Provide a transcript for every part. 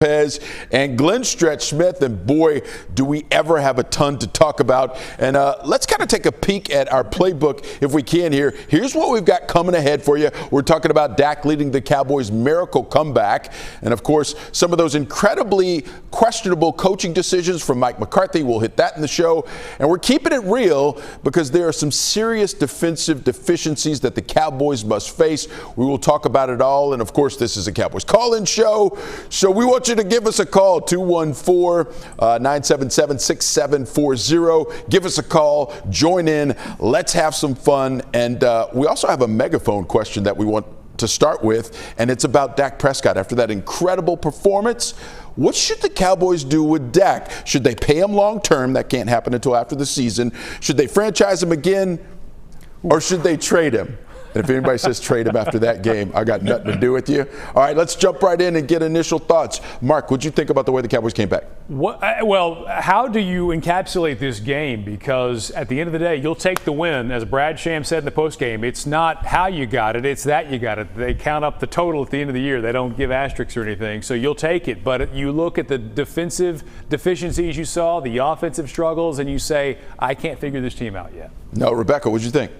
Lopez and Glenn Stretch Smith, and boy, do we ever have a ton to talk about. And let's kind of take a peek at our playbook if we can here. Here's what we've got coming ahead for you. We're talking about Dak leading the Cowboys' miracle comeback, and of course, some of those incredibly questionable coaching decisions from Mike McCarthy. We'll hit that in the show, and we're keeping it real because there are some serious defensive deficiencies that the Cowboys must face. We will talk about it all, and of course, this is a Cowboys call-in show, so we want you to give us a call, 214-977-6740. Give us a call, join in, let's have some fun. And we also have a megaphone question that we want to start with, and it's about Dak Prescott. After that incredible performance, what should the Cowboys do with Dak? Should they pay him long term? That can't happen until after the season. Should they franchise him again, or should they trade him? And if anybody says trade him after that game, I got nothing to do with you. All right, let's jump right in and get initial thoughts. Mark, what'd you think about the way the Cowboys came back? Well, how do you encapsulate this game? Because at the end of the day, you'll take the win. As Brad Sham said in the postgame, it's not how you got it, it's that you got it. They count up the total at the end of the year. They don't give asterisks or anything, so you'll take it. But you look at the defensive deficiencies you saw, the offensive struggles, and you say, I can't figure this team out yet. No, Rebecca, what'd you think?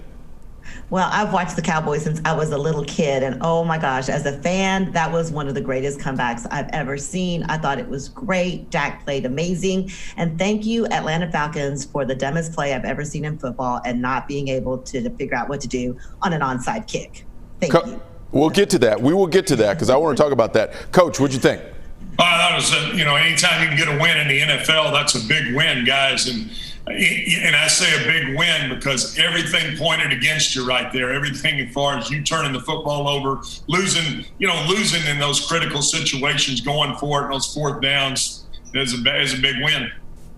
Well, I've watched the Cowboys since I was a little kid, and oh my gosh, as a fan, that was one of the greatest comebacks I've ever seen. I thought it was great. Dak played amazing, and thank you, Atlanta Falcons, for the dumbest play I've ever seen in football and not being able to figure out what to do on an onside kick. Thank you. We'll get to that. We will get to that because I want to talk about that. Coach, what'd you think? That was, anytime you can get a win in the NFL, that's a big win, guys. And I say a big win because everything pointed against you right there. Everything as far as you turning the football over, losing in those critical situations, going for it, and those fourth downs is a big win.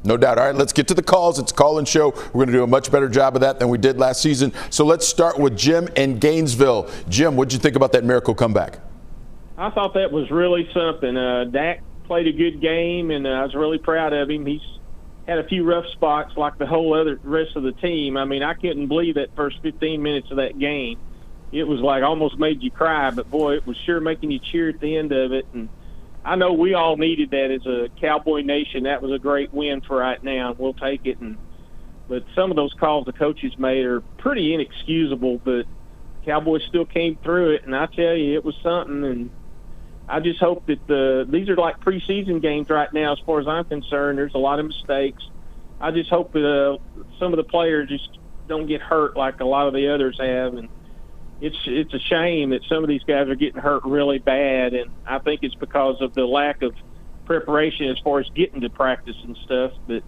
No doubt. All right, let's get to the calls. It's a call-in show. We're going to do a much better job of that than we did last season. So let's start with Jim in Gainesville. Jim, what'd you think about that miracle comeback? I thought that was really something. Dak played a good game, and I was really proud of him. He's had a few rough spots like the whole other rest of the team. I mean, I couldn't believe that first 15 minutes of that game. It was like almost made you cry, but boy, it was sure making you cheer at the end of it. And I know we all needed that as a Cowboy Nation. That was a great win for right now, and we'll take it. But some of those calls the coaches made are pretty inexcusable, but Cowboys still came through it, and I tell you, it was something. And I just hope that these are like preseason games right now as far as I'm concerned. There's a lot of mistakes. I just hope that some of the players just don't get hurt like a lot of the others have. And it's a shame that some of these guys are getting hurt really bad, and I think it's because of the lack of preparation as far as getting to practice and stuff. But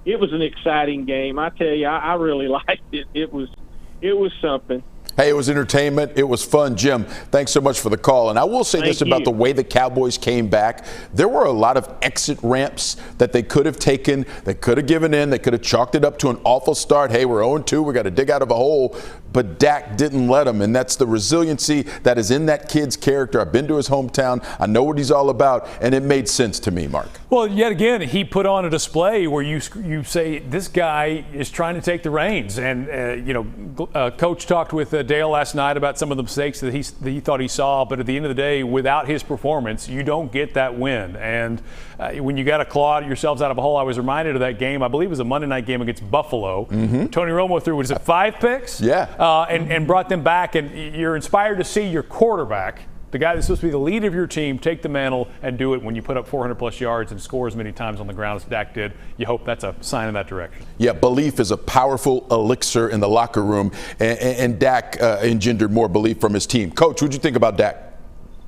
it was an exciting game. I tell you, I really liked it. It was something. Hey, it was entertainment. It was fun. Jim, thanks so much for the call. And I will say this about the way the Cowboys came back. There were a lot of exit ramps that they could have taken. They could have given in. They could have chalked it up to an awful start. Hey, we're 0-2. We got to dig out of a hole. But Dak didn't let them. And that's the resiliency that is in that kid's character. I've been to his hometown. I know what he's all about. And it made sense to me, Mark. Well, yet again, he put on a display where you say this guy is trying to take the reins. And, Coach talked with Dale last night about some of the mistakes that he thought he saw, but at the end of the day, without his performance, you don't get that win. And when you got to claw yourselves out of a hole, I was reminded of that game. I believe it was a Monday night game against Buffalo. Mm-hmm. Tony Romo threw, was it 5 picks? Yeah. And brought them back, and you're inspired to see your quarterback, the guy that's supposed to be the leader of your team, take the mantle and do it when you put up 400-plus yards and score as many times on the ground as Dak did. You hope that's a sign in that direction. Yeah, belief is a powerful elixir in the locker room, and Dak engendered more belief from his team. Coach, what'd you think about Dak?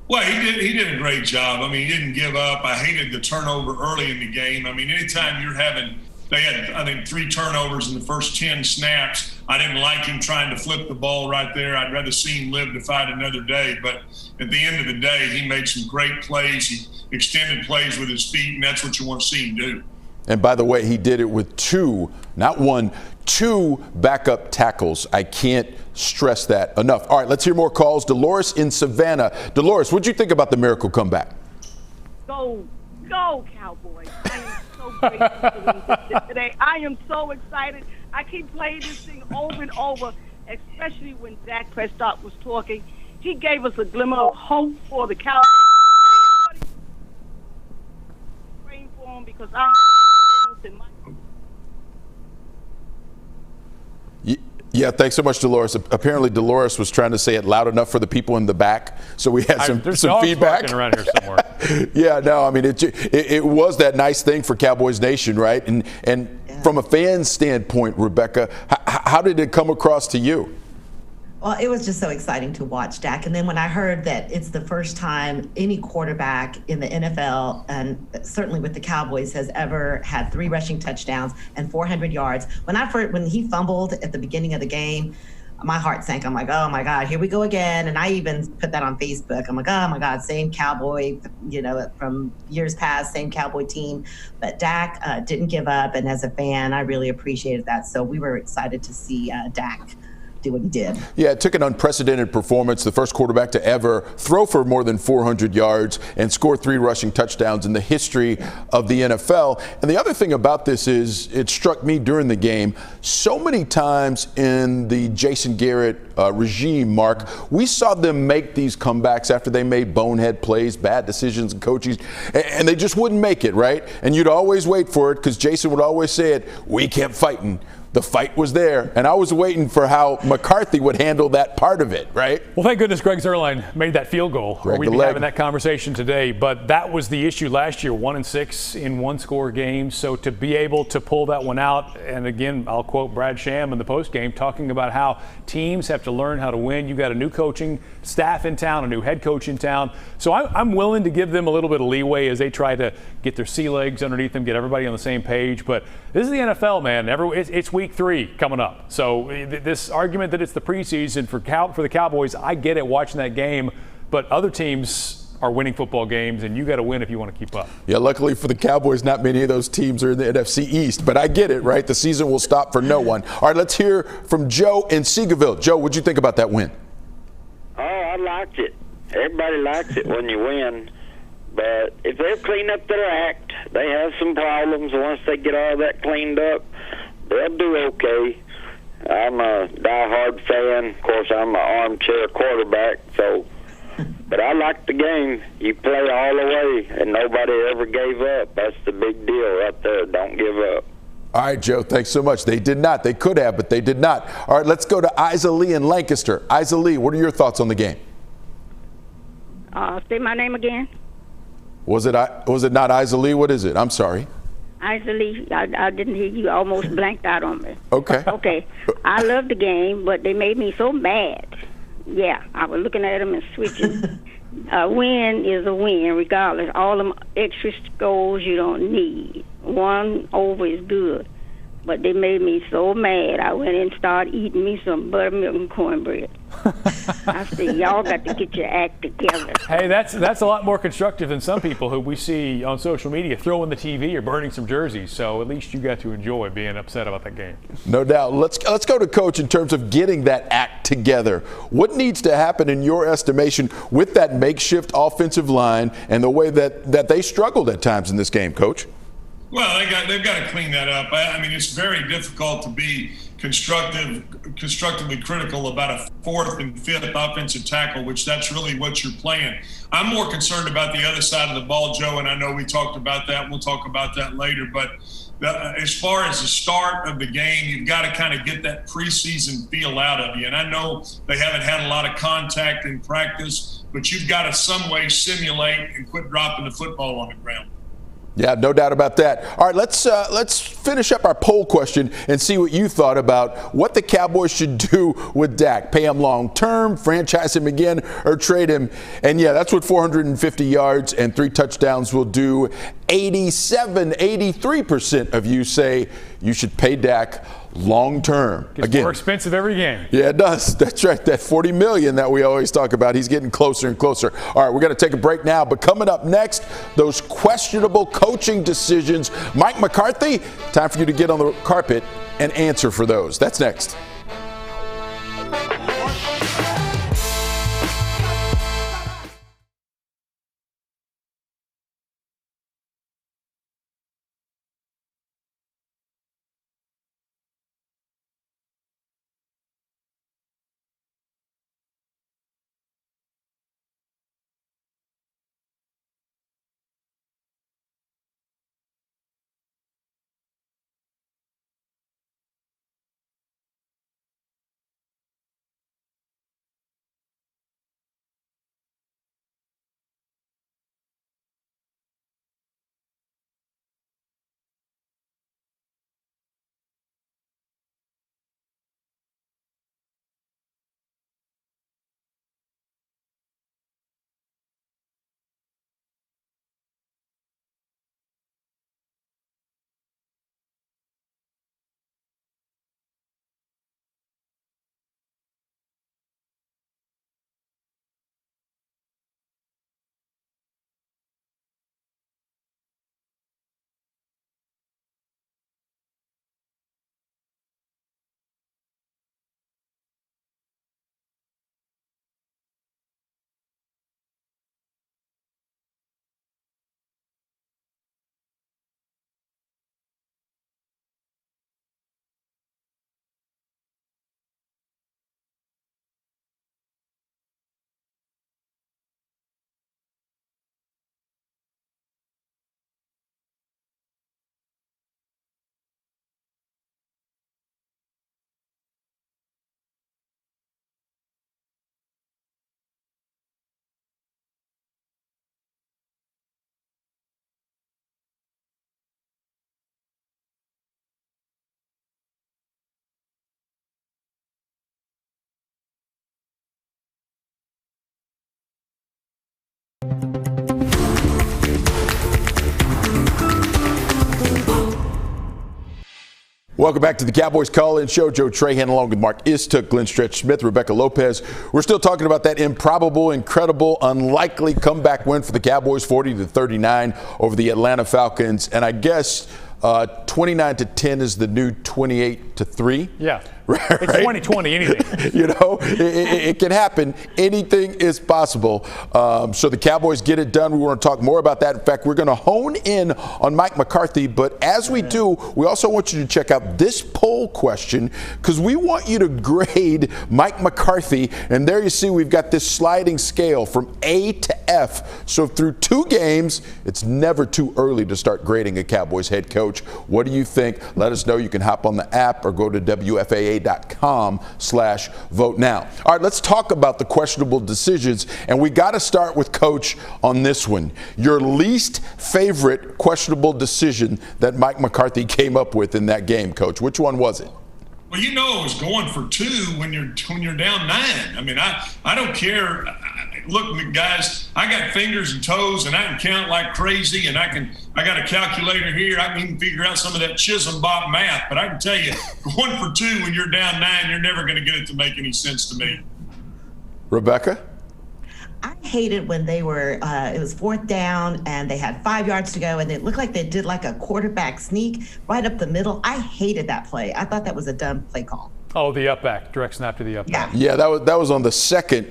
Well, he did a great job. I mean, he didn't give up. I hated the turnover early in the game. I mean, anytime you're having – they had, I think, 3 turnovers in the first 10 snaps. I didn't like him trying to flip the ball right there. I'd rather see him live to fight another day. But at the end of the day, he made some great plays. He extended plays with his feet, and that's what you want to see him do. And by the way, he did it with 2, not 1, 2 backup tackles. I can't stress that enough. All right, let's hear more calls. Dolores in Savannah. Dolores, what'd you think about the miracle comeback? Go, Cowboys. I am so grateful today. I am so excited. I keep playing this thing over and over, especially when Dak Prescott was talking. He gave us a glimmer of hope for the Cowboys. microphone because I have to make a difference in my. Yeah, thanks so much, Dolores. Apparently, Dolores was trying to say it loud enough for the people in the back, so we had some feedback. Barking around here somewhere. Yeah, no, I mean, it was that nice thing for Cowboys Nation, right? And from a fan standpoint, Rebecca, how did it come across to you? Well, it was just so exciting to watch Dak. And then when I heard that it's the first time any quarterback in the NFL, and certainly with the Cowboys, has ever had 3 rushing touchdowns and 400 yards. When he fumbled at the beginning of the game, my heart sank. I'm like, oh my God, here we go again. And I even put that on Facebook. I'm like, oh my God, same Cowboy, from years past, same Cowboy team. But Dak didn't give up. And as a fan, I really appreciated that. So we were excited to see Dak do what he did. Yeah, it took an unprecedented performance, the first quarterback to ever throw for more than 400 yards and score 3 rushing touchdowns in the history of the NFL. And the other thing about this is it struck me during the game, so many times in the Jason Garrett regime, Mark, we saw them make these comebacks after they made bonehead plays, bad decisions and coaches, and they just wouldn't make it, right? And you'd always wait for it because Jason would always say it, we kept fighting. The fight was there, and I was waiting for how McCarthy would handle that part of it, right? Well, thank goodness Greg Zuerlein made that field goal, or we'd be having that conversation today. But that was the issue last year, 1-6 in one-score games. So to be able to pull that one out, and again, I'll quote Brad Sham in the postgame talking about how teams have to learn how to win. You got a new coaching staff in town, a new head coach in town. So I'm willing to give them a little bit of leeway as they try to get their sea legs underneath them, get everybody on the same page. But this is the NFL, man. It's week 3 coming up. So this argument that it's the preseason for the Cowboys, I get it watching that game, but other teams are winning football games, and you got to win if you want to keep up. Yeah, luckily for the Cowboys, not many of those teams are in the NFC East, but I get it, right? The season will stop for no one. All right, let's hear from Joe in Seagoville. Joe, what'd you think about that win? Oh, I liked it. Everybody likes it when you win. But if they'll clean up their act, they have some problems. Once they get all that cleaned up, they'll do okay. I'm a diehard fan. Of course, I'm an armchair quarterback, but I like the game. You play all the way, and nobody ever gave up. That's the big deal right there. Don't give up. All right, Joe, thanks so much. They did not. They could have, but they did not. All right, let's go to Isa Lee in Lancaster. Isa Lee, what are your thoughts on the game? Say my name again. Was it not Isa Lee? What is it? I'm sorry. Isa Lee, I didn't hear you. Almost blanked out on me. Okay. Okay. I love the game, but they made me so mad. Yeah, I was looking at them and switching. A win is a win, regardless. All them extra goals you don't need. 1 over is good. But they made me so mad, I went and started eating me some buttermilk and cornbread. I said, y'all got to get your act together. Hey, that's a lot more constructive than some people who we see on social media throwing the TV or burning some jerseys. So at least you got to enjoy being upset about that game. No doubt. Let's go to Coach in terms of getting that act together. What needs to happen in your estimation with that makeshift offensive line and the way that they struggled at times in this game, Coach? Well, they've got to clean that up. I mean, it's very difficult to be constructively critical about a 4th and 5th offensive tackle, which that's really what you're playing. I'm more concerned about the other side of the ball, Joe, and I know we talked about that. We'll talk about that later. But as far as the start of the game, you've got to kind of get that preseason feel out of you. And I know they haven't had a lot of contact in practice, but you've got to some way simulate and quit dropping the football on the ground. Yeah, no doubt about that. All right, let's finish up our poll question and see what you thought about what the Cowboys should do with Dak. Pay him long term, franchise him again, or trade him. And yeah, that's what 450 yards and 3 touchdowns will do. 83% of you say you should pay Dak long term. Gets more expensive every game. Yeah, it does. That's right. That $40 million that we always talk about, he's getting closer and closer. All right, we're going to take a break now, but coming up next, those questionable coaching decisions. Mike McCarthy, time for you to get on the carpet and answer for those. That's next. Welcome back to the Cowboys Call-In Show. Joe Trahan along with Mark Istook, Glenn Stretch Smith, Rebecca Lopez. We're still talking about that improbable, incredible, unlikely comeback win for the Cowboys, 40-39 over the Atlanta Falcons. And I guess 29-10 is the new 28-3. Yeah. Right? It's 2020, anything. You know, it can happen. Anything is possible. So the Cowboys get it done. We want to talk more about that. In fact, we're going to hone in on Mike McCarthy. But as we do, we also want you to check out this poll question because we want you to grade Mike McCarthy. And there you see we've got this sliding scale from A to F. So through 2 games, it's never too early to start grading a Cowboys head coach. What do you think? Let us know. You can hop on the app or go to WFAA.com/vote now. All right, let's talk about the questionable decisions. And we got to start with Coach on this one. Your least favorite questionable decision that Mike McCarthy came up with in that game, Coach. Which one was it? Well, you know, it was going for 2 when you're down 9. I mean, I don't care. Look, guys, I got fingers and toes, and I can count like crazy, and I got a calculator here. I can even figure out some of that Chisholm-Bob math. But I can tell you, going for 2 when you're down 9, you're never going to get it to make any sense to me. Rebecca? I hated when they were, it was 4th down and they had 5 yards to go and it looked like they did like a quarterback sneak right up the middle. I hated that play. I thought that was a dumb play call. Oh, the up back, direct snap to the up back. Yeah, that was on the second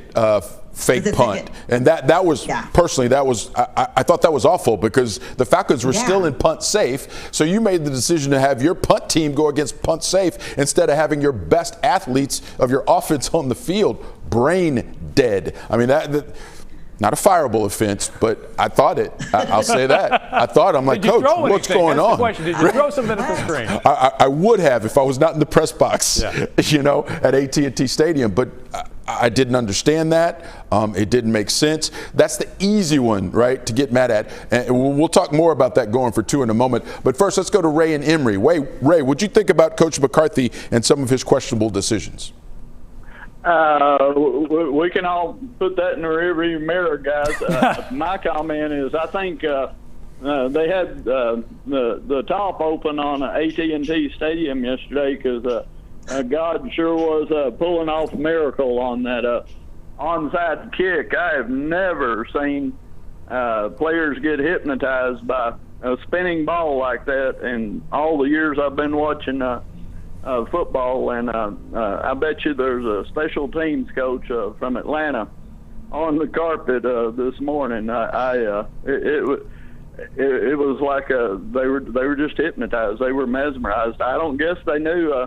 fake punt. And that was, personally, that was, I thought that was awful because the Falcons were still in punt safe. So you made the decision to have your punt team go against punt safe instead of having your best athletes of your offense on the field brain dead. I mean, that not a fireable offense, but I thought it. I'll say that. I'm like, Coach, what's going on? Question. Did you throw something at the screen? I would have if I was not in the press box, you know, at AT&T Stadium. But I didn't understand that. It didn't make sense. That's the easy one, right, to get mad at. And we'll talk more about that going for 2 in a moment. But first, let's go to Ray and Emory. Ray, what'd you think about Coach McCarthy and some of his questionable decisions? We can all put that in the rearview mirror, guys. My comment is I think they had the top open on AT&T Stadium yesterday because God sure was pulling off a miracle on that onside kick. I have never seen players get hypnotized by a spinning ball like that in all the years I've been watching football, and I bet you there's a special teams coach from Atlanta on the carpet this morning. It was like they were just hypnotized. They were mesmerized. I don't guess they knew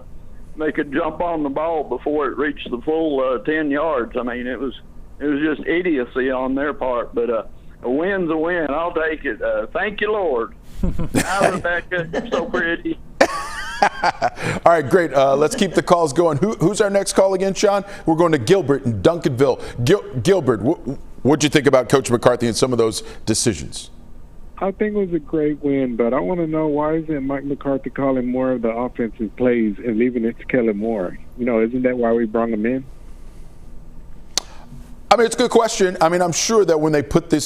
they could jump on the ball before it reached the full 10 yards. I mean, it was just idiocy on their part. But a win's a win. I'll take it. Thank you, Lord. Hi, Rebecca. You're so pretty. All right, great. Let's keep the calls going. Who's our next call again, Sean? We're going to Gilbert in Duncanville. Gilbert, what'd you think about Coach McCarthy and some of those decisions? I think it was a great win, but I want to know, why isn't Mike McCarthy calling more of the offensive plays and leaving it to Kellen Moore? You know, isn't that why we brought him in? I mean, it's a good question. I mean, I'm sure that when they put the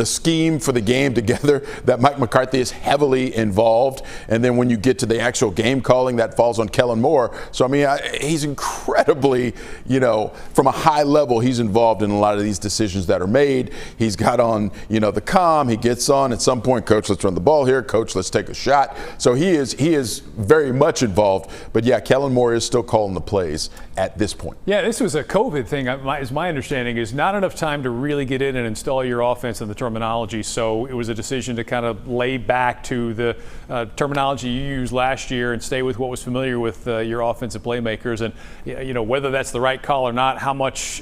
scheme for the game together, that Mike McCarthy is heavily involved. And then when you get to the actual game calling, that falls on Kellen Moore. So, I mean, he's incredibly, you know, from a high level, he's involved in a lot of these decisions that are made. He's got on, you know, the comm. He gets on at some point, Coach, let's run the ball here. Coach, let's take a shot. So he is very much involved. But, yeah, Kellen Moore is still calling the plays at this point. Yeah, this was a COVID thing, is my understanding, is not enough time to really get in and install your offense and the terminology. So it was a decision to kind of lay back to the terminology you used last year and stay with what was familiar with your offensive playmakers. And, you know, whether that's the right call or not, how much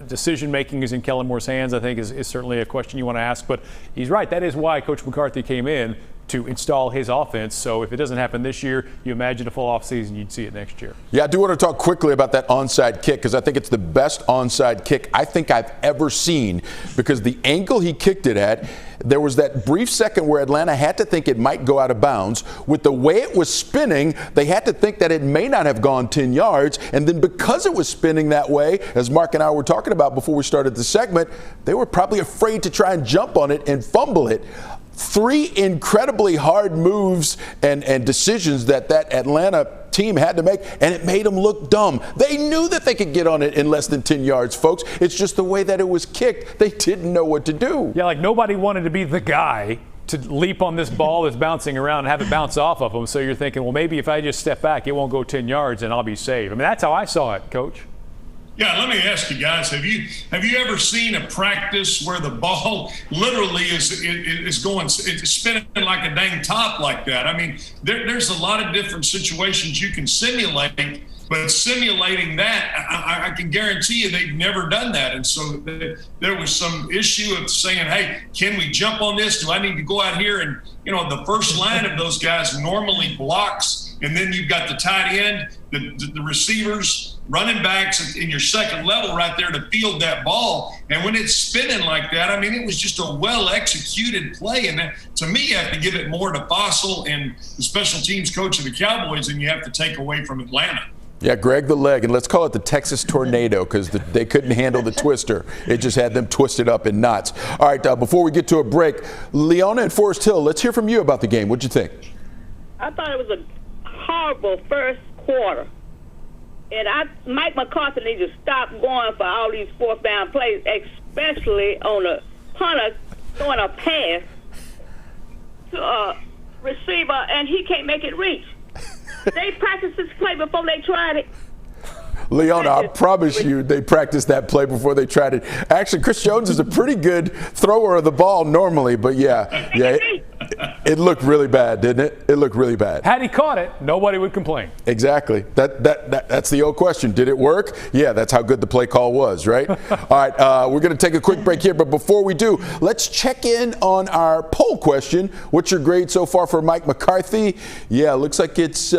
decision making is in Kellen Moore's hands, I think is certainly a question you want to ask. But he's right. That is why Coach McCarthy came in, to install his offense. So if it doesn't happen this year, you imagine a full off season, you'd see it next year. Yeah, I do want to talk quickly about that onside kick because I think it's the best onside kick I think I've ever seen, because the angle he kicked it at, there was that brief second where Atlanta had to think it might go out of bounds. With the way it was spinning, they had to think that it may not have gone 10 yards. And then because it was spinning that way, as Mark and I were talking about before we started the segment, they were probably afraid to try and jump on it and fumble it. 3 incredibly hard moves and decisions that Atlanta team had to make, and it made them look dumb. They knew that they could get on it in less than 10 yards, folks. It's just the way that it was kicked. They didn't know what to do. Yeah, like nobody wanted to be the guy to leap on this ball that's bouncing around and have it bounce off of them. So you're thinking, well, maybe if I just step back, it won't go 10 yards and I'll be safe. I mean, that's how I saw it, Coach. Yeah, let me ask you guys: Have you ever seen a practice where the ball literally is going, it's spinning like a dang top like that? I mean, there's a lot of different situations you can simulate, but simulating that, I can guarantee you they've never done that. And so there was some issue of saying, hey, can we jump on this? Do I need to go out here? And the first line of those guys normally blocks, and then you've got the tight end, the receivers, running backs in your second level right there to field that ball. And when it's spinning like that, I mean, it was just a well-executed play. And that, to me, you have to give it more to Fossil and the special teams coach of the Cowboys than you have to take away from Atlanta. Yeah, Greg the leg, and let's call it the Texas tornado because they couldn't handle the twister. It just had them twisted up in knots. All right, before we get to a break, Leona and Forest Hill, let's hear from you about the game. What'd you think? I thought it was a horrible first quarter. And Mike McCarthy needs to stop going for all these fourth down plays, especially on a punter throwing a pass to a receiver, and he can't make it reach. They practiced this play before they tried it. Leona, I promise you they practiced that play before they tried it. Actually, Chris Jones is a pretty good thrower of the ball normally, but yeah, it looked really bad, didn't it? It looked really bad. Had he caught it, nobody would complain. Exactly. That's the old question. Did it work? Yeah, that's how good the play call was, right? All right, we're going to take a quick break here, but before we do, let's check in on our poll question. What's your grade so far for Mike McCarthy? Yeah, looks like it's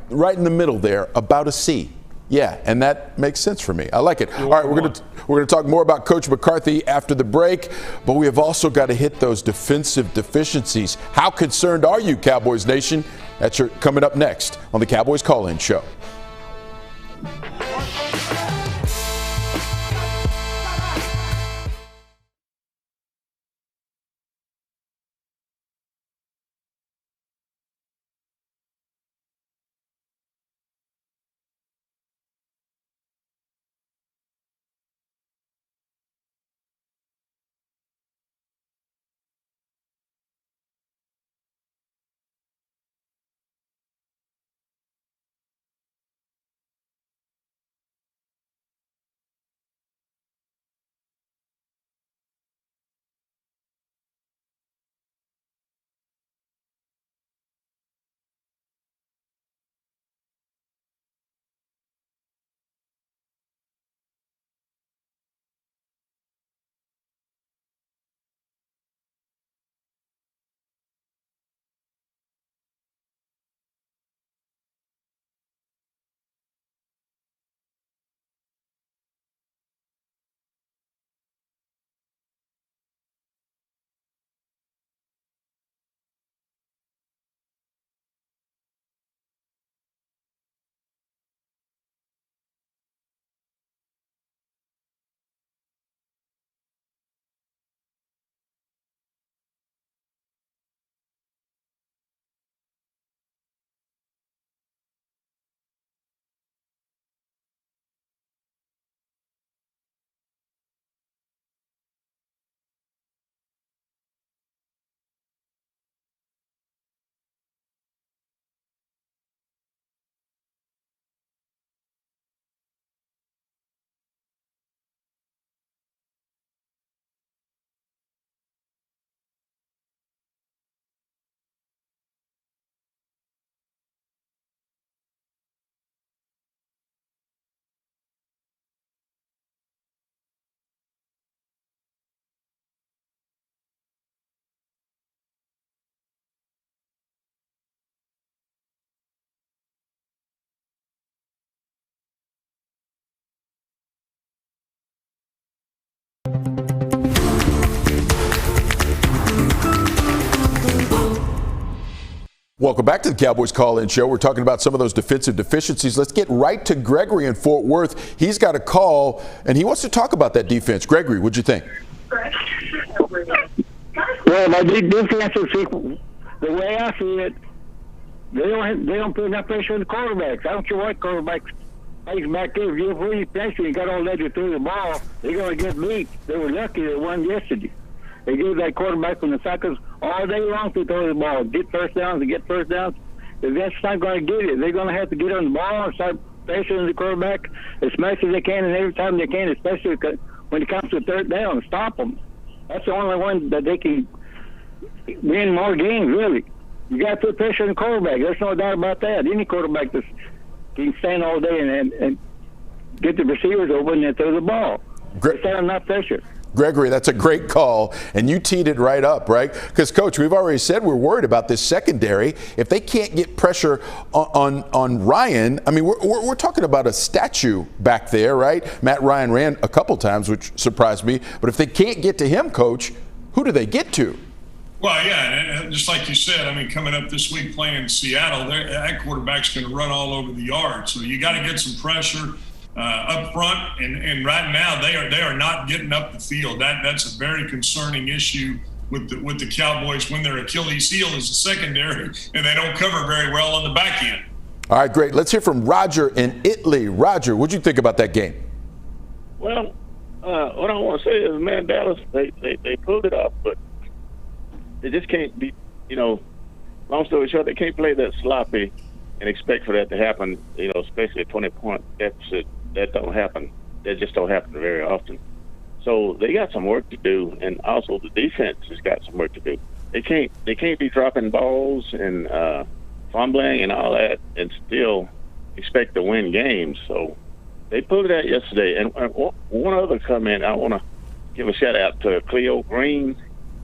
right in the middle there, about a C. Yeah, and that makes sense for me. I like it. All right, we're going to talk more about Coach McCarthy after the break, but we have also got to hit those defensive deficiencies. How concerned are you, Cowboys Nation? That's coming up next on the Cowboys Call-In Show. Welcome back to the Cowboys Call-In Show. We're talking about some of those defensive deficiencies. Let's get right to Gregory in Fort Worth. He's got a call, and he wants to talk about that defense. Gregory, what'd you think? Well, Well, my defense is, the way I see it, they don't put enough pressure on the quarterbacks. I don't care what quarterbacks plays back there. If you pressure and got all that to throw the ball, they're going to get beat. They were lucky they won yesterday. They gave that quarterback from the suckers all day long to throw the ball, get first downs and get first downs. If that's not going to get it, they're going to have to get on the ball and start pressuring the quarterback as much as they can and every time they can, especially when it comes to third down, stop them. That's the only one that they can win more games, really. You got to put pressure on the quarterback. There's no doubt about that. Any quarterback that can stand all day and get the receivers open and throw the ball. There's not enough pressure. Gregory, that's a great call, and you teed it right up, right? Because, Coach, we've already said we're worried about this secondary. If they can't get pressure on Ryan, I mean, we're talking about a statue back there, right? Matt Ryan ran a couple times, which surprised me. But if they can't get to him, Coach, who do they get to? Well, yeah, and just like you said, I mean, coming up this week playing Seattle, that quarterback's going to run all over the yard. So you got to get some pressure up front, and right now they are not getting up the field. That's a very concerning issue with the Cowboys when their Achilles heel is the secondary, and they don't cover very well on the back end. All right, great. Let's hear from Roger in Italy. Roger, what'd you think about that game? Well, what I want to say is, man, Dallas, they pulled it off, but they just can't be, long story short, they can't play that sloppy and expect for that to happen, especially a 20-point deficit. That don't happen. That just don't happen very often. So they got some work to do, and also the defense has got some work to do. They can't be dropping balls and fumbling and all that and still expect to win games. So they pulled it out yesterday. And one other comment, I want to give a shout out to Cleo Green.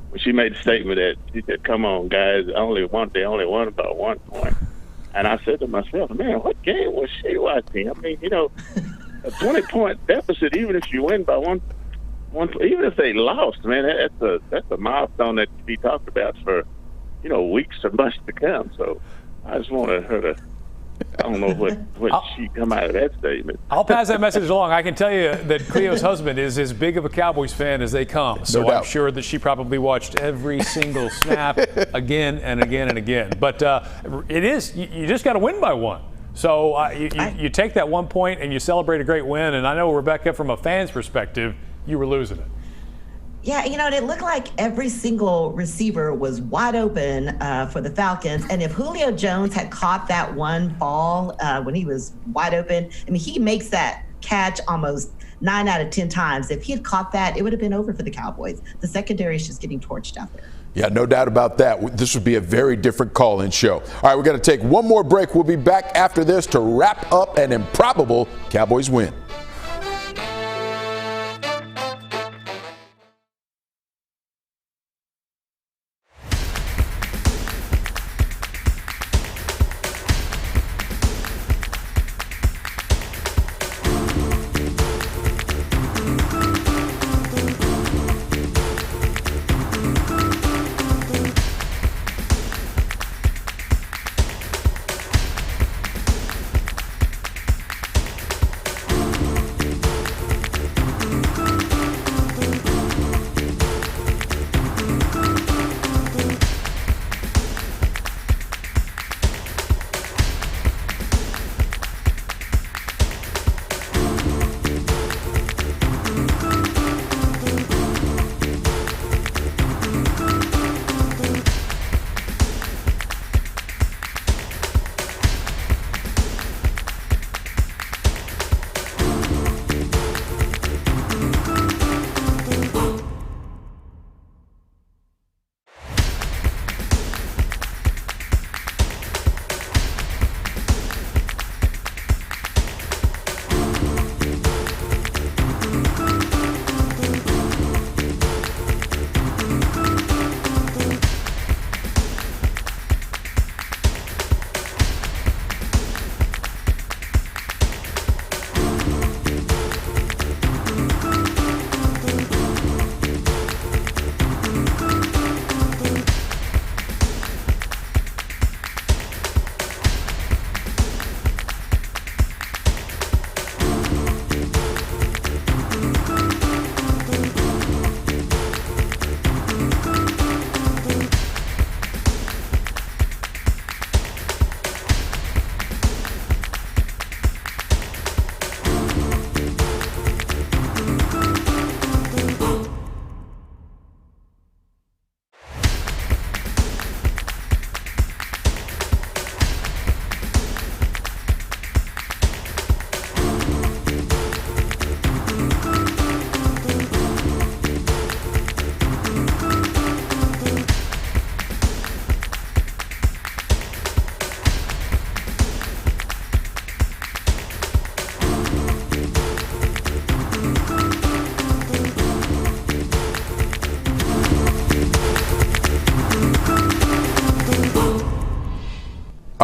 When she made the statement that she said, "Come on, guys, they only won by 1 point." And I said to myself, man, what game was she watching? I mean, a 20-point deficit, even if you win by one, even if they lost, man, that's a milestone that to be talked about for, weeks or months to come. So I just wanted her to, I don't know what she come out of that statement. I'll pass that message along. I can tell you that Cleo's husband is as big of a Cowboys fan as they come. So I'm sure that she probably watched every single snap again and again and again. But it is, you just got to win by one. So you take that 1 point and you celebrate a great win. And I know, Rebecca, from a fan's perspective, you were losing it. Yeah, it looked like every single receiver was wide open for the Falcons. And if Julio Jones had caught that one ball when he was wide open, I mean, he makes that catch almost 9 out of 10 times. If he had caught that, it would have been over for the Cowboys. The secondary is just getting torched out there. Yeah, no doubt about that. This would be a very different call-in show. All right, we're going to take one more break. We'll be back after this to wrap up an improbable Cowboys win.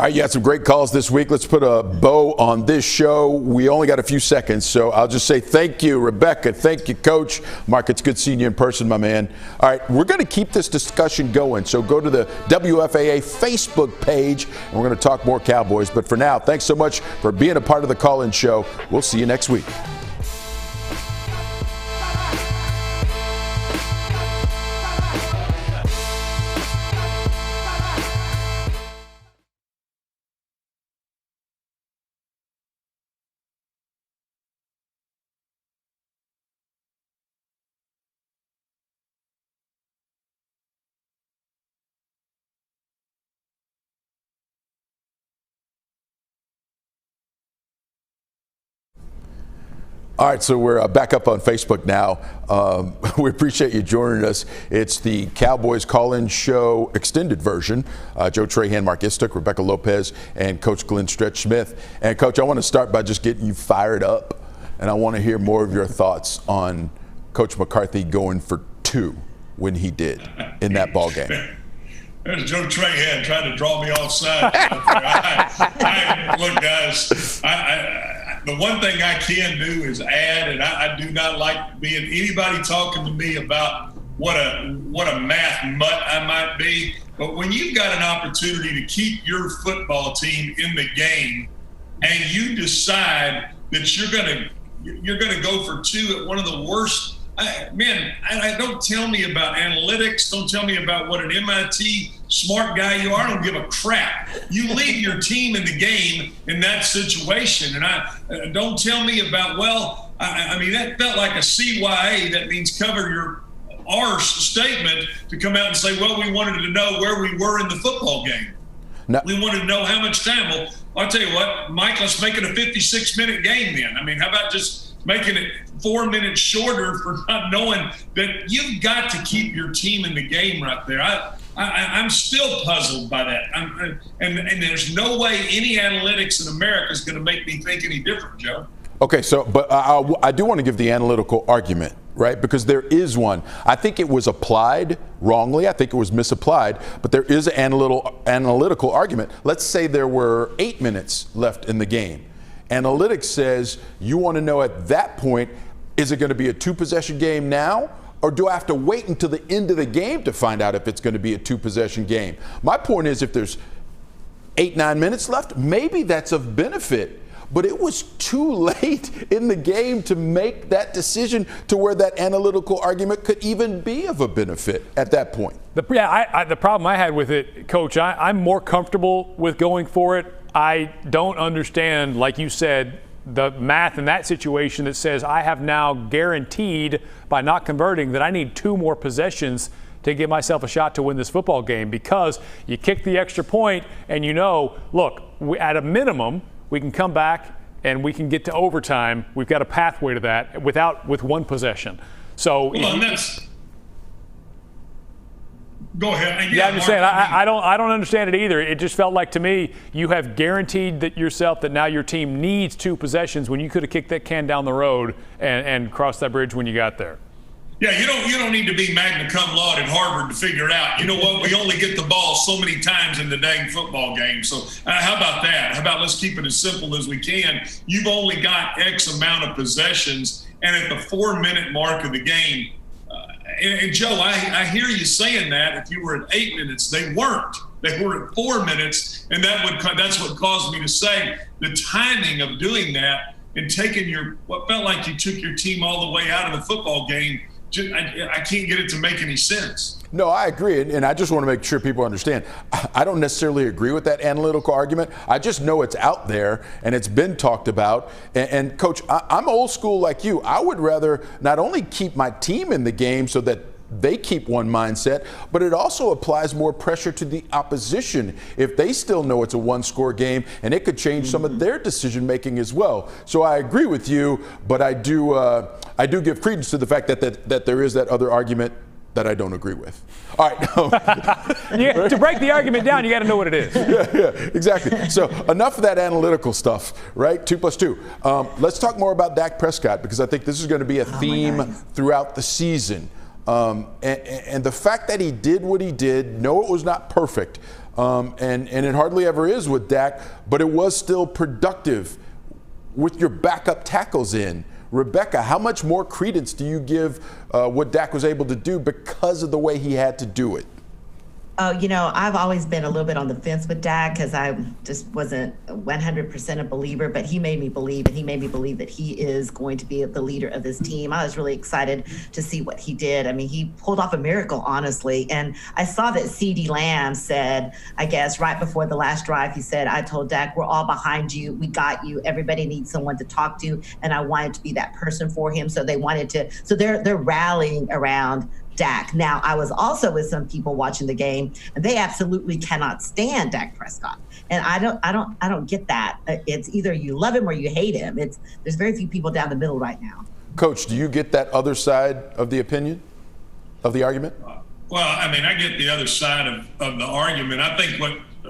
right, you had some great calls this week. Let's put a bow on this show. We only got a few seconds, so I'll just say thank you, Rebecca. Thank you, Coach. Mark, it's good seeing you in person, my man. All right, we're going to keep this discussion going, so go to the WFAA Facebook page, and we're going to talk more Cowboys. But for now, thanks so much for being a part of the call-in show. We'll see you next week. All right, so we're back up on Facebook now. We appreciate you joining us. It's the Cowboys Call-In Show extended version. Joe Trahan, Mark Istook, Rebecca Lopez, and Coach Glenn Stretch Smith. And, Coach, I want to start by just getting you fired up, and I want to hear more of your thoughts on Coach McCarthy going for 2 when he did in that ball game. There's Joe Trahan trying to draw me offside. Look, guys, the one thing I can do is add, and I do not like being anybody talking to me about what a math mutt I might be. But when you've got an opportunity to keep your football team in the game, and you decide that you're gonna go for 2 at one of the worst. Don't tell me about analytics. Don't tell me about what an MIT smart guy you are. I don't give a crap. You leave your team in the game in that situation. And don't tell me about, that felt like a CYA. That means cover your arse statement to come out and say, well, we wanted to know where we were in the football game. No. We wanted to know how much time. Well, I'll tell you what, Mike, let's make it a 56-minute game then. I mean, how about just making it 4 minutes shorter for not knowing that you've got to keep your team in the game right there. I'm still puzzled by that. And there's no way any analytics in America is going to make me think any different, Joe. Okay, so but I do want to give the analytical argument, right? Because there is one. I think it was applied wrongly. I think it was misapplied. But there is an analytical argument. Let's say there were 8 minutes left in the game. Analytics says you want to know at that point, is it going to be a 2-possession game now? Or do I have to wait until the end of the game to find out if it's going to be a 2-possession game? My point is, if there's 8-9 minutes left, maybe that's of benefit. But it was too late in the game to make that decision to where that analytical argument could even be of a benefit at that point. The problem I had with it, Coach, I'm more comfortable with going for it. I don't understand, like you said, the math in that situation that says I have now guaranteed by not converting that I need 2 more possessions to give myself a shot to win this football game, because you kick the extra point and look, at a minimum, we can come back and we can get to overtime. We've got a pathway to that with 1 possession. So go ahead. I'm just saying, I don't understand it either. It just felt like to me you have guaranteed that yourself that now your team needs 2 possessions when you could have kicked that can down the road and crossed that bridge when you got there. Yeah, you don't need to be magna cum laude at Harvard to figure it out. You know what? We only get the ball so many times in the dang football game. So how about that? How about let's keep it as simple as we can? You've only got X amount of possessions, and at the 4-minute mark of the game, and Joe, I hear you saying that if you were at 8 minutes, they weren't. They were at 4 minutes, and that's what caused me to say the timing of doing that and taking what felt like you took your team all the way out of the football game. I can't get it to make any sense. No, I agree, and I just want to make sure people understand. I don't necessarily agree with that analytical argument. I just know it's out there, and it's been talked about. And Coach, I'm old school like you. I would rather not only keep my team in the game so that they keep one mindset, but it also applies more pressure to the opposition if they still know it's a 1-score game, and it could change some of their decision making as well. So I agree with you, but I do give credence to the fact that there is that other argument that I don't agree with. All right. To break the argument down, you got to know what it is. Yeah, exactly. So enough of that analytical stuff, right? 2 + 2. Let's talk more about Dak Prescott, because I think this is going to be a theme throughout the season. And the fact that he did what he did, no, it was not perfect, and it hardly ever is with Dak, but it was still productive with your backup tackles in. Rebecca, how much more credence do you give what Dak was able to do because of the way he had to do it? I've always been a little bit on the fence with Dak because I just wasn't 100% a believer, but he made me believe, and he made me believe that he is going to be the leader of this team. I was really excited to see what he did. I mean, he pulled off a miracle, honestly. And I saw that CeeDee Lamb said, I guess, right before the last drive, he said, I told Dak, we're all behind you. We got you. Everybody needs someone to talk to. And I wanted to be that person for him. So they're rallying around Dak. Now, I was also with some people watching the game, and they absolutely cannot stand Dak Prescott. And I don't get that. It's either you love him or you hate him. There's very few people down the middle right now. Coach, do you get that other side of the opinion, of the argument? Well, I mean, I get the other side of the argument. I think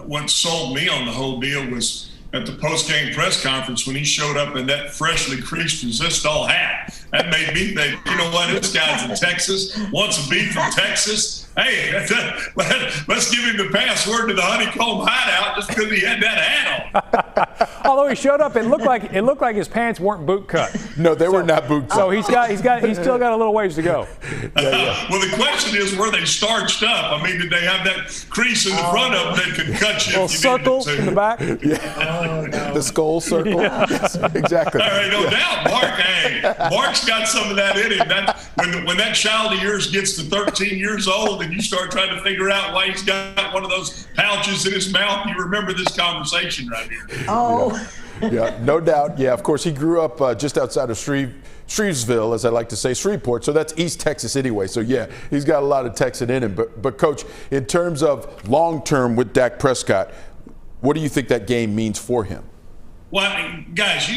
what sold me on the whole deal was at the post-game press conference when he showed up in that freshly creased Resistol hat. That made me think, you know what, this guy's in Texas, wants a beat from Texas. Hey, let's give him the password to the honeycomb hideout just because he had that hat on. Although he showed up, it looked like his pants weren't boot cut. No, they were not boot cut. So he's still got a little ways to go. Well, the question is, were they starched up? I mean, did they have that crease in the front of them that could cut you? A little circle in the back. Yeah. The skull circle. Yes, exactly. All right, no doubt. Mark's got some of that in him. When that child of yours gets to 13 years old and you start trying to figure out why he's got one of those pouches in his mouth, you remember this conversation right here. Oh. Yeah, no doubt. Yeah, of course, he grew up just outside of Shrevesville, as I like to say, Shreveport. So that's East Texas anyway. So, yeah, he's got a lot of Texan in him. But Coach, in terms of long-term with Dak Prescott, what do you think that game means for him? Well, guys,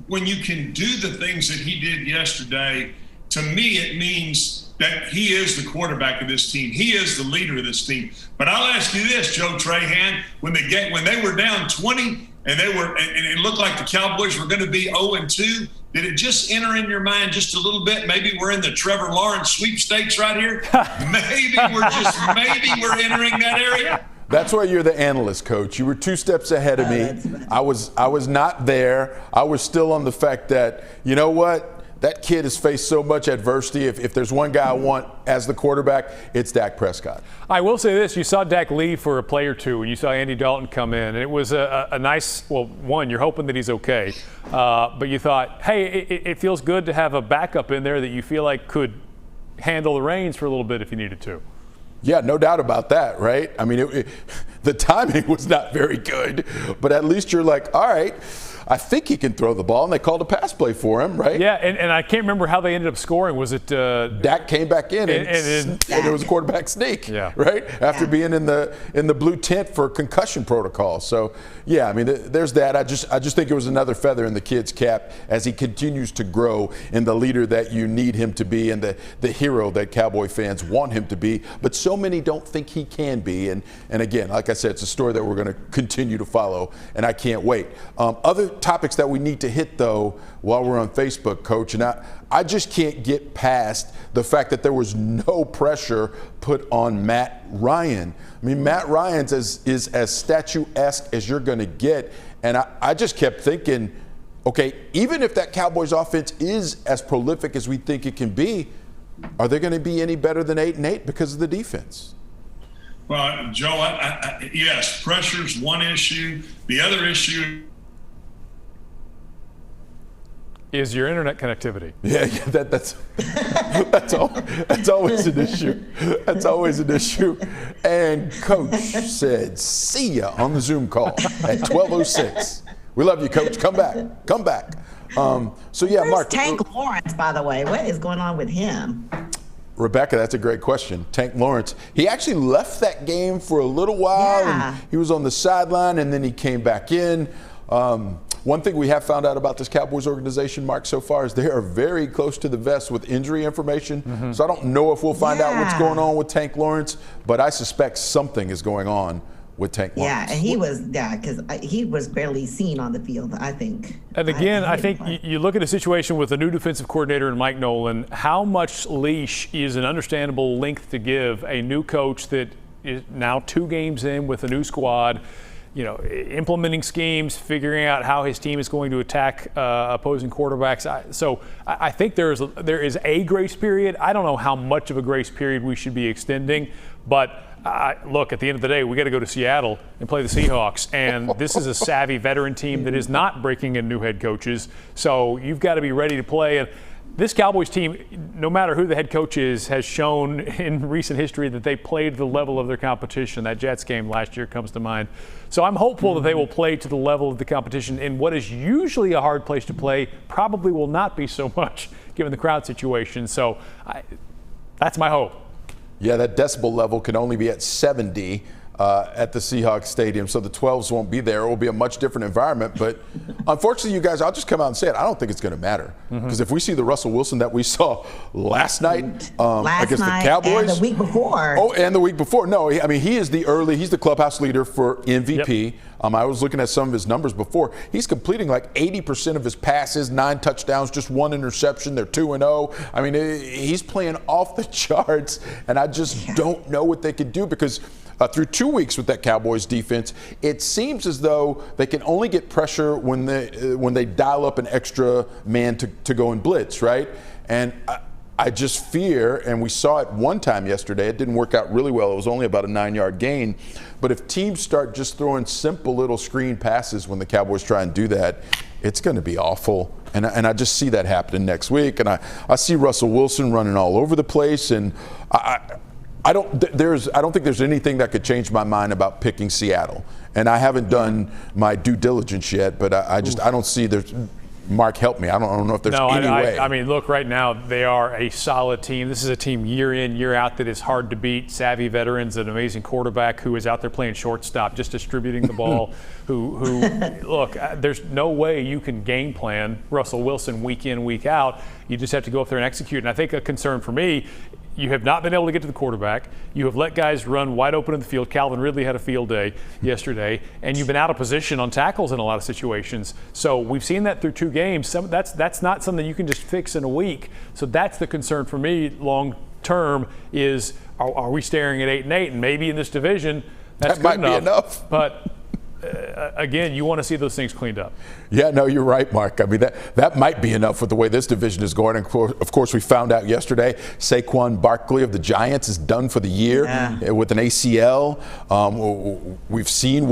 when you can do the things that he did yesterday, to me it means that he is the quarterback of this team. He is the leader of this team. But I'll ask you this, Joe Trahan, when they were down 20 and it looked like the Cowboys were going to be 0-2, did it just enter in your mind just a little bit? Maybe we're in the Trevor Lawrence sweepstakes right here. Maybe we're entering that area. That's why you're the analyst, Coach. You were 2 steps ahead of me. I was not there. I was still on the fact that, you know what? That kid has faced so much adversity. If there's one guy I want as the quarterback, it's Dak Prescott. I will say this. You saw Dak leave for a play or two, and you saw Andy Dalton come in. And it was a nice, well, one, you're hoping that he's okay. But you thought, hey, it feels good to have a backup in there that you feel like could handle the reins for a little bit if you needed to. Yeah, no doubt about that, right? I mean, the timing was not very good, but at least you're like, all right, I think he can throw the ball, and they called a pass play for him, right? Yeah, and I can't remember how they ended up scoring. Was it Dak came back in, and it was a quarterback sneak, right? After being in the blue tent for concussion protocol. So, yeah, I mean, there's that. I just think it was another feather in the kid's cap as he continues to grow in the leader that you need him to be and the hero that Cowboy fans want him to be. But so many don't think he can be. And again, like I said, it's a story that we're going to continue to follow, and I can't wait. Other topics that we need to hit, though, while we're on Facebook, Coach, and I just can't get past the fact that there was no pressure put on Matt Ryan. I mean, Matt Ryan is as statuesque as you're going to get, and I just kept thinking, okay, even if that Cowboys offense is as prolific as we think it can be, are they going to be any better than 8-8 because of the defense? Well, Joe, yes, pressure's one issue. The other issue is your internet connectivity. Yeah, that's always an issue. That's always an issue. And Coach said, see ya on the Zoom call at 12:06. We love you, Coach. Come back. So yeah, Mark. Tank Lawrence, by the way, what is going on with him? Rebecca, that's a great question. Tank Lawrence, he actually left that game for a little while. And he was on the sideline, and then he came back in. One thing we have found out about this Cowboys organization, Mark, so far is they are very close to the vest with injury information. Mm-hmm. So I don't know if we'll find out what's going on with Tank Lawrence, but I suspect something is going on Tank Yeah, Lawrence. and because he was barely seen on the field, I think. And again, I think you look at a situation with a new defensive coordinator in Mike Nolan, how much leash is an understandable length to give a new coach that is now 2 games in with a new squad, implementing schemes, figuring out how his team is going to attack opposing quarterbacks. So I think there is a grace period. I don't know how much of a grace period we should be extending, but look, at the end of the day, we got to go to Seattle and play the Seahawks, and this is a savvy veteran team that is not breaking in new head coaches. So you've got to be ready to play. And this Cowboys team, no matter who the head coach is, has shown in recent history that they played to the level of their competition. That Jets game last year comes to mind. So I'm hopeful that they will play to the level of the competition in what is usually a hard place to play. Probably will not be so much given the crowd situation. So that's my hope. Yeah, that decibel level can only be at 70 at the Seahawks Stadium, so the 12s won't be there. It will be a much different environment. But unfortunately, you guys, I'll just come out and say it. I don't think it's going to matter. Because if we see the Russell Wilson that we saw last night against the Cowboys. And the week before. Oh, and the week before. No, I mean, he's the clubhouse leader for MVP. Yep. I was looking at some of his numbers before. He's completing like 80% of his passes, 9 touchdowns, just 1 interception. They're 2-0. I mean, he's playing off the charts, and I just don't know what they could do because through 2 weeks with that Cowboys defense, it seems as though they can only get pressure when they dial up an extra man to go and blitz, right? And I just fear, and we saw it one time yesterday, it didn't work out really well. It was only about a 9-yard gain. But if teams start just throwing simple little screen passes when the Cowboys try and do that, it's going to be awful. And I just see that happening next week. And I see Russell Wilson running all over the place. And I don't think there's anything that could change my mind about picking Seattle. And I haven't done my due diligence yet, but I don't see there's. Mark, help me. I don't know if there's any way. I mean, look, right now they are a solid team. This is a team year in, year out that is hard to beat. Savvy veterans, an amazing quarterback who is out there playing shortstop, just distributing the ball. who look, there's no way you can game plan Russell Wilson week in, week out. You just have to go up there and execute. And I think a concern for me, you have not been able to get to the quarterback. You have let guys run wide open in the field. Calvin Ridley had a field day yesterday, and you've been out of position on tackles in a lot of situations. So we've seen that through 2 games. That's not something you can just fix in a week. So that's the concern for me long term is are we staring at 8-8? And maybe in this division that's that might be enough. But again, you want to see those things cleaned up. Yeah, no, you're right, Mark. I mean, that might be enough with the way this division is going. And of course, we found out yesterday Saquon Barkley of the Giants is done for the year with an ACL. We've seen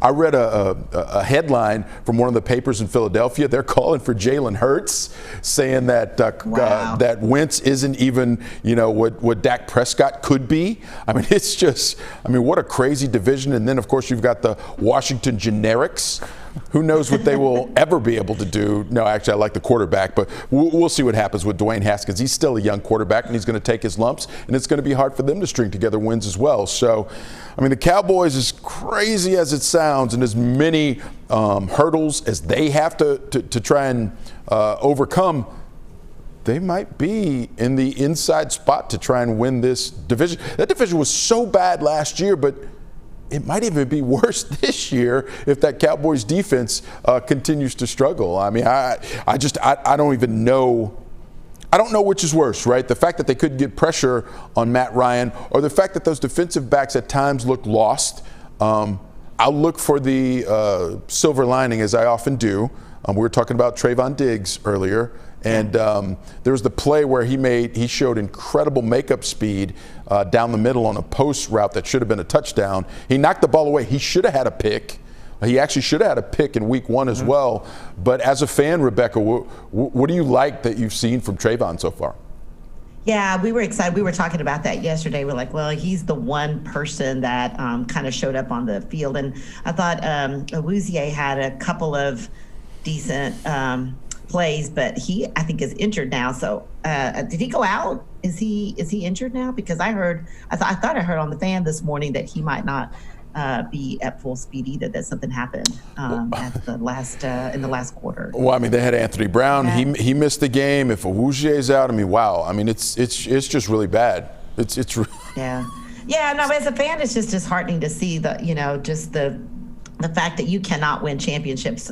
I read a headline from one of the papers in Philadelphia. They're calling for Jalen Hurts, saying that that Wentz isn't even what Dak Prescott could be. I mean, it's just what a crazy division. And then of course you've got the Washington Generics. Who knows what they will ever be able to do? No, actually, I like the quarterback, but we'll see what happens with Dwayne Haskins. He's still a young quarterback, and he's going to take his lumps, and it's going to be hard for them to string together wins as well. So, I mean, the Cowboys, as crazy as it sounds, and as many hurdles as they have to try and overcome, they might be in the inside spot to try and win this division. That division was so bad last year, but it might even be worse this year if that Cowboys defense continues to struggle. I mean, I don't even know. I don't know which is worse, right? The fact that they couldn't get pressure on Matt Ryan or the fact that those defensive backs at times look lost. I'll look for the silver lining, as I often do. We were talking about Trayvon Diggs earlier. And there was the play where he showed incredible makeup speed down the middle on a post route that should have been a touchdown. He knocked the ball away. He should have had a pick. He actually should have had a pick in week 1 as well. But as a fan, Rebecca, what do you like that you've seen from Trayvon so far? Yeah, we were excited. We were talking about that yesterday. We're like, well, he's the one person that kind of showed up on the field. And I thought Awuzie had a couple of decent plays, but I think is injured now. So did he go out? Is he injured now? Because I thought I heard on the fan this morning that he might not be at full speed either. That something happened at the last in the last quarter. Well, I mean, they had Anthony Brown. Yeah. He missed the game. If Awuzie's out, I mean, wow. I mean, it's just really bad. It's yeah. Yeah, no, as a fan, it's just disheartening to see just the fact that you cannot win championships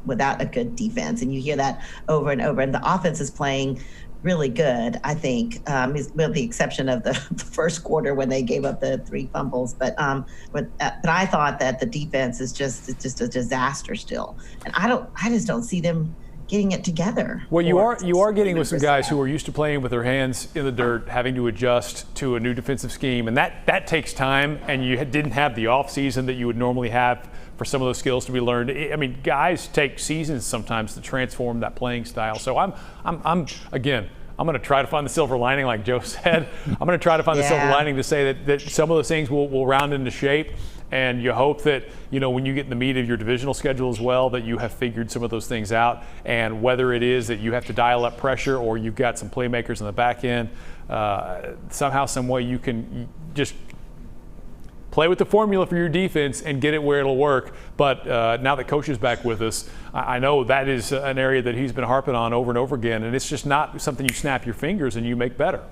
without a good defense. And you hear that over and over. And the offense is playing really good, I think, with the exception of the first quarter when they gave up the 3 fumbles. But I thought that the defense is just a disaster still. And I just don't see them getting it together. Well, you are getting with some guys who are used to playing with their hands in the dirt, having to adjust to a new defensive scheme, and that takes time. And you didn't have the off season that you would normally have for some of those skills to be learned. I mean, guys take seasons sometimes to transform that playing style. So I'm going to try to find the silver lining, like Joe said. I'm going to try to find the silver lining to say that some of those things will round into shape. And you hope that, when you get in the meat of your divisional schedule as well, that you have figured some of those things out. And whether it is that you have to dial up pressure or you've got some playmakers on the back end, somehow, some way you can just play with the formula for your defense and get it where it'll work. But now that Coach is back with us, I know that is an area that he's been harping on over and over again. And it's just not something you snap your fingers and you make better.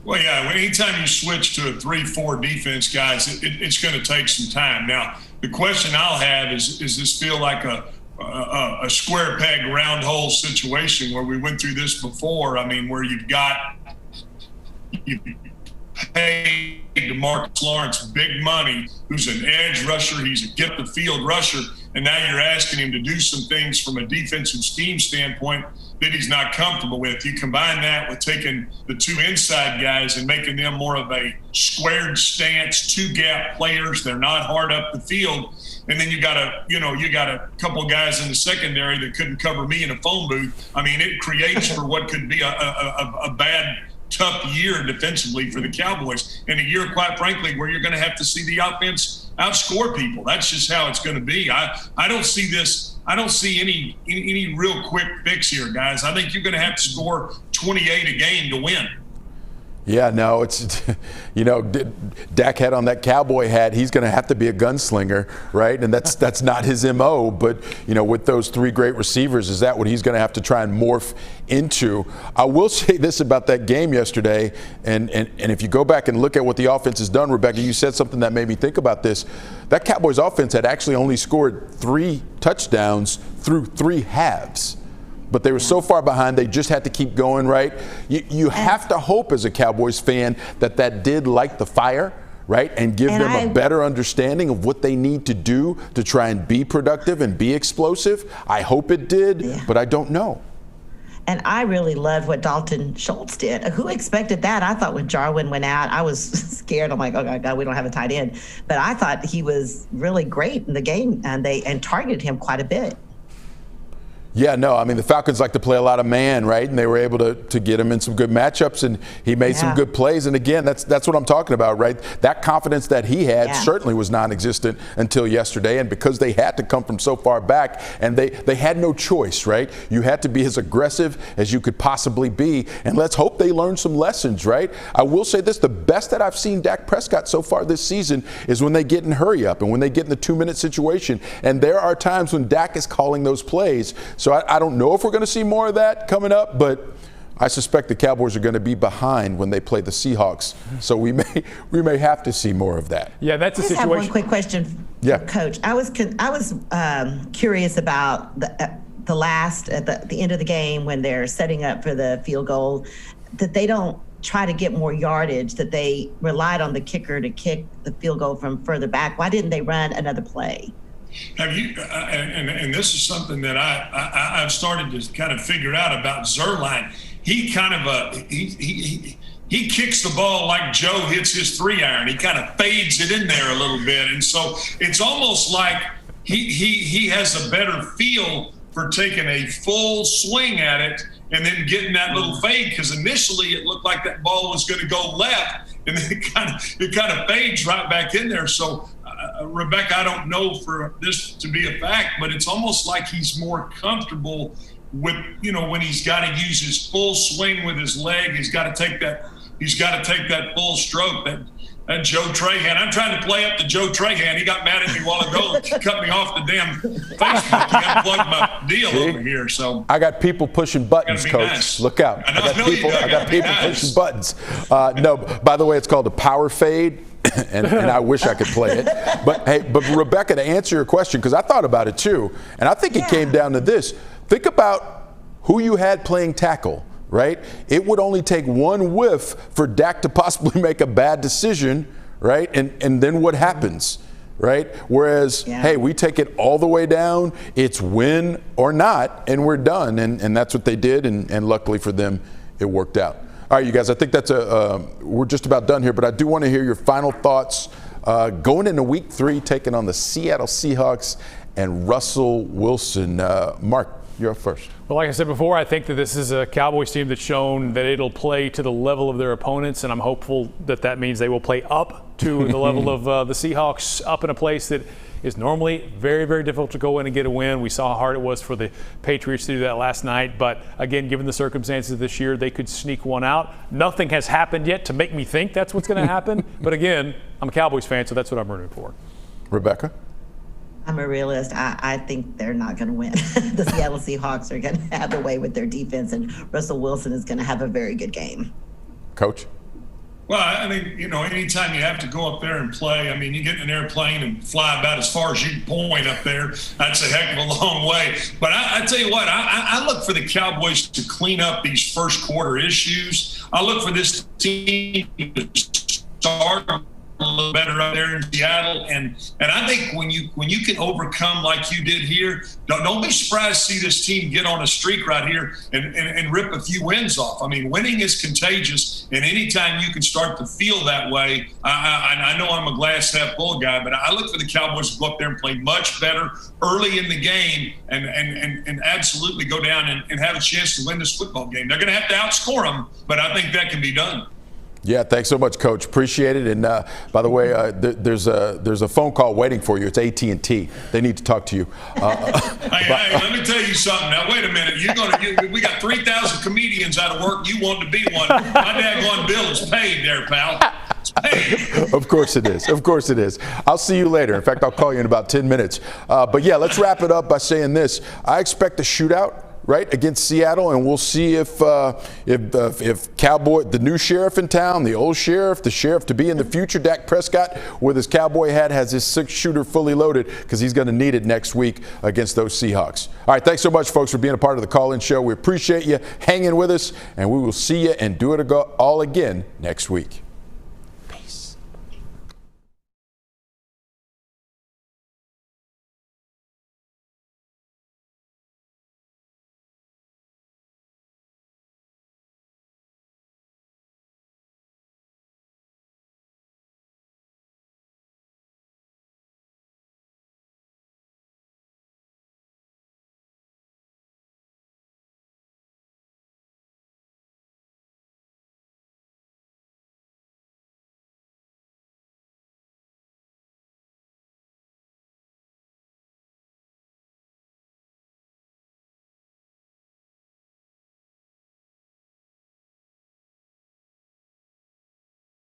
Well, yeah, anytime you switch to a 3-4 defense, guys, it's going to take some time. Now, the question I'll have is this feel like a square peg, round hole situation where we went through this before? I mean, where you pay DeMarcus Lawrence big money, who's an edge rusher, he's a get-the-field rusher, and now you're asking him to do some things from a defensive scheme standpoint that he's not comfortable with. You combine that with taking the 2 inside guys and making them more of a squared stance, 2-gap players. They're not hard up the field. And then you got a couple guys in the secondary that couldn't cover me in a phone booth. I mean, it creates for what could be a bad, tough year defensively for the Cowboys, and a year, quite frankly, where you're going to have to see the offense outscore people. That's just how it's going to be. I don't see this. I don't see any real quick fix here, guys. I think you're going to have to score 28 a game to win. Yeah, no, it's, Dak had on that cowboy hat. He's going to have to be a gunslinger, right? And that's not his MO. But, with those 3 great receivers, is that what he's going to have to try and morph into? I will say this about that game yesterday, and if you go back and look at what the offense has done, Rebecca, you said something that made me think about this. That Cowboys offense had actually only scored 3 touchdowns through 3 halves. But they were so far behind, they just had to keep going, right? You have to hope as a Cowboys fan that did light the fire, right? And give them a better understanding of what they need to do to try and be productive and be explosive. I hope it did, but I don't know. And I really loved what Dalton Schultz did. Who expected that? I thought when Jarwin went out, I was scared. I'm like, oh, God, we don't have a tight end. But I thought he was really great in the game, and targeted him quite a bit. Yeah, no, I mean, the Falcons like to play a lot of man, right? And they were able to get him in some good matchups, and he made some good plays. And again, that's what I'm talking about, right? That confidence that he had certainly was non-existent until yesterday. And because they had to come from so far back, and they had no choice, right? You had to be as aggressive as you could possibly be. And let's hope they learn some lessons, right? I will say this, the best that I've seen Dak Prescott so far this season is when they get in hurry up and when they get in the 2-minute situation. And there are times when Dak is calling those plays. So I don't know if we're going to see more of that coming up, but I suspect the Cowboys are going to be behind when they play the Seahawks. So we may have to see more of that. Yeah, that's a situation. I have one quick question for Coach. I was curious about the end of the game when they're setting up for the field goal, that they don't try to get more yardage, that they relied on the kicker to kick the field goal from further back. Why didn't they run another play? Have you? And this is something that I've started to kind of figure out about Zuerlein. He kind of he kicks the ball like Joe hits his 3-iron. He kind of fades it in there a little bit, and so it's almost like he has a better feel for taking a full swing at it and then getting that little fade, because initially it looked like that ball was going to go left, and then it kind of fades right back in there. So. Rebecca, I don't know for this to be a fact, but it's almost like he's more comfortable with, when he's got to use his full swing with his leg. He's got to take that full stroke. And Joe Trahan. I'm trying to play up to Joe Trahan. He got mad at me a while ago and cut me off the damn Facebook. He unplugged my deal over here. So I got people pushing buttons, Coach. Nice. Look out. I got people pushing buttons. No, by the way, it's called a power fade. And I wish I could play it. But hey, Rebecca, to answer your question, because I thought about it too, and I think it came down to this. Think about who you had playing tackle. Right? It would only take one whiff for Dak to possibly make a bad decision, right? And then what happens, right? Whereas, hey, we take it all the way down, it's win or not, and we're done. And that's what they did, and luckily for them, it worked out. All right, you guys, I think that's we're just about done here, but I do want to hear your final thoughts going into week 3, taking on the Seattle Seahawks and Russell Wilson. Mark, you're up first. Well, like I said before, I think that this is a Cowboys team that's shown that it'll play to the level of their opponents, and I'm hopeful that that means they will play up to the level of the Seahawks, up in a place that is normally very, very difficult to go in and get a win. We saw how hard it was for the Patriots to do that last night, but again, given the circumstances this year, they could sneak one out. Nothing has happened yet to make me think that's what's going to happen, but again, I'm a Cowboys fan, so that's what I'm rooting for. Rebecca? I'm a realist. I think they're not going to win. The Seattle Seahawks are going to have their way with their defense, and Russell Wilson is going to have a very good game. Coach? Well, I mean, you know, anytime you have to go up there and play, I mean, you get in an airplane and fly about as far as you can point up there. That's a heck of a long way. But I tell you what, I look for the Cowboys to clean up these first quarter issues. I look for this team to start a little better up there in Seattle, and I think when you can overcome like you did here, don't be surprised to see this team get on a streak right here and rip a few wins off. I mean, winning is contagious, and anytime you can start to feel that way, I know I'm a glass half full guy, but I look for the Cowboys to go up there and play much better early in the game and absolutely go down and have a chance to win this football game. They're going to have to outscore them, but I think that can be done. Yeah, thanks so much, Coach. Appreciate it. And by the way, there's a phone call waiting for you. It's AT&T. They need to talk to you. Hey, let me tell you something. Now, wait a minute. We got 3,000 comedians out of work. You want to be one. My daggone bill is paid there, pal. It's paid. Of course it is. Of course it is. I'll see you later. In fact, I'll call you in about 10 minutes. But yeah, let's wrap it up by saying this. I expect a shootout, right, against Seattle, and we'll see if Cowboy, the new sheriff in town, the old sheriff, the sheriff to be in the future, Dak Prescott, with his Cowboy hat, has his 6-shooter fully loaded, because he's going to need it next week against those Seahawks. All right, thanks so much, folks, for being a part of the call-in show. We appreciate you hanging with us, and we will see you and do it all again next week.